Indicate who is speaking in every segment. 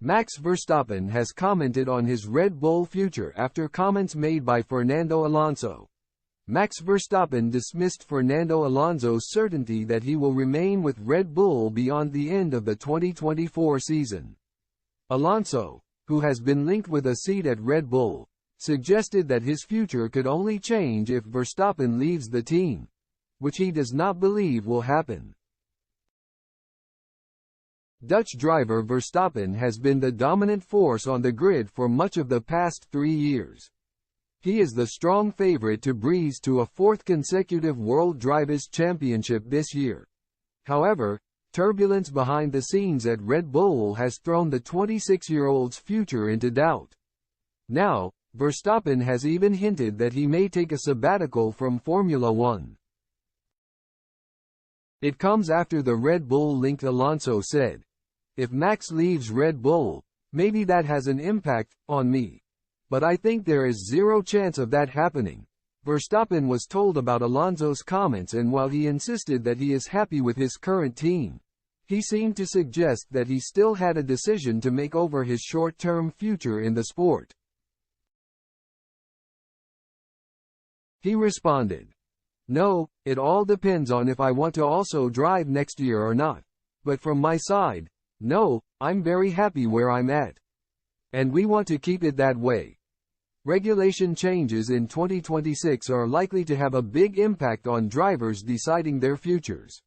Speaker 1: Max Verstappen has commented on his Red Bull future after comments made by Fernando Alonso. Max Verstappen dismissed Fernando Alonso's certainty that he will remain with Red Bull beyond the end of the 2024 season. Alonso, who has been linked with a seat at Red Bull, suggested that his future could only change if Verstappen leaves the team, which he does not believe will happen. Dutch driver Verstappen has been the dominant force on the grid for much of the past 3 years. He is the strong favorite to breeze to a fourth consecutive World Drivers' Championship this year. However, turbulence behind the scenes at Red Bull has thrown the 26-year-old's future into doubt. Now, Verstappen has even hinted that he may take a sabbatical from Formula One. It comes after the Red Bull-linked Alonso said, "If Max leaves Red Bull, maybe that has an impact on me. But I think there is zero chance of that happening." Verstappen was told about Alonso's comments, and while he insisted that he is happy with his current team, he seemed to suggest that he still had a decision to make over his short-term future in the sport. He responded, "No, it all depends on if I want to also drive next year or not. But from my side, no, I'm very happy where I'm at. And we want to keep it that way." Regulation changes in 2026 are likely to have a big impact on drivers deciding their futures.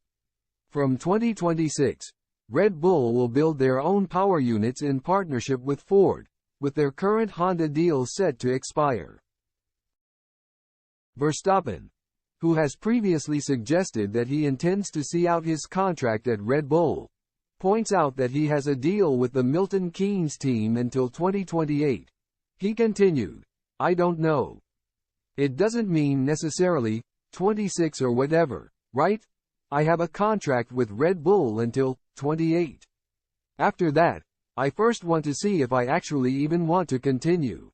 Speaker 1: From 2026, Red Bull will build their own power units in partnership with Ford, with their current Honda deal set to expire. Verstappen, who has previously suggested that he intends to see out his contract at Red Bull, points out that he has a deal with the Milton Keynes team until 2028. He continued, "I don't know. It doesn't mean necessarily 26 or whatever, right? I have a contract with Red Bull until 28. After that, I first want to see if I actually even want to continue.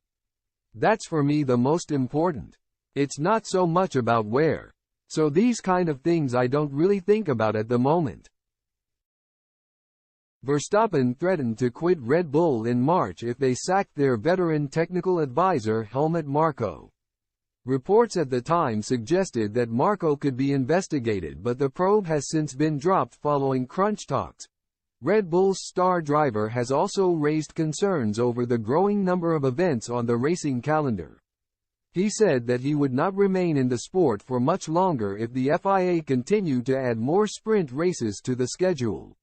Speaker 1: That's for me the most important. It's not so much about where. So these kind of things I don't really think about at the moment." Verstappen threatened to quit Red Bull in March if they sacked their veteran technical advisor Helmut Marko. Reports at the time suggested that Marko could be investigated, but the probe has since been dropped following crunch talks. Red Bull's star driver has also raised concerns over the growing number of events on the racing calendar. He said that he would not remain in the sport for much longer if the FIA continued to add more sprint races to the schedule.